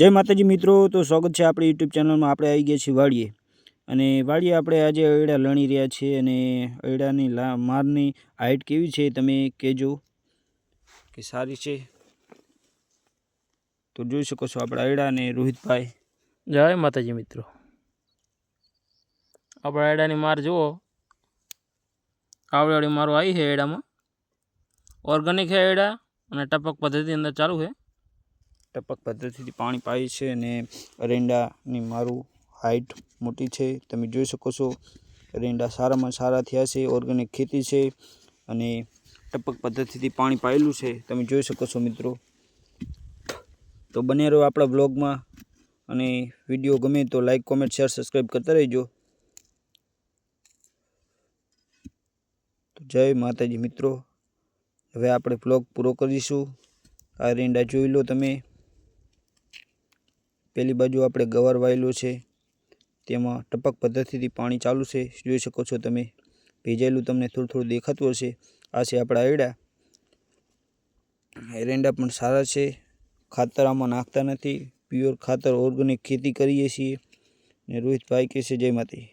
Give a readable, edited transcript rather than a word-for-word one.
જય માતાજી મિત્રો, તો સ્વાગત છે આપણી યુટ્યુબ ચેનલમાં। આપણે આવી ગયા છીએ વાડીએ, અને વાડીએ આપણે આજે અયડા લણી રહ્યા છીએ। અને અયડાની મારની હાઈટ કેવી છે તમે કહેજો કે સારી છે। તો જોઈ શકો છો આપણા અયડા અને રોહિતભાઈ। જય માતાજી મિત્રો, આપણા અયડાની માર જુઓ, આવડાવાળી મારો આવી છે। અયડામાં ઓર્ગેનિક છે અયડા, અને ટપક પદ્ધતિ અંદર ચાલુ છે। ટપક પદ્ધતિથી પાણી પાય છે, અને અરંડાની મારું હાઈટ મોટી છે, તમે જોઈ શકો છો। અરંડા સારામાં સારા થયા છે, ઓર્ગેનિક ખેતી છે, અને ટપક પદ્ધતિથી પાણી પાયેલું છે, તમે જોઈ શકો છો મિત્રો। તો બને રહો આપણા બ્લોગમાં, અને વિડીયો ગમે તો લાઈક કોમેન્ટ શેર સબસ્ક્રાઈબ કરતા રહેજો। તો જય માતાજી મિત્રો, હવે આપણે બ્લોગ પૂરો કરીશું। આ અરંડા જોઈ લો તમે। પેલી બાજુ આપણે ગવાર વાયેલો છે, તેમાં ટપક પદ્ધતિથી પાણી ચાલુ છે, જોઈ શકો છો તમે। ભેજાયેલું તમને થોડું થોડું દેખાતું હશે। આ છે આપણા અયડા। એરંડા પણ સારા છે, ખાતર આમાં નાખતા નથી, પ્યોર ખાતર ઓર્ગેનિક ખેતી કરીએ છીએ। ને રોહિતભાઈ કહે છે જય માતાજી।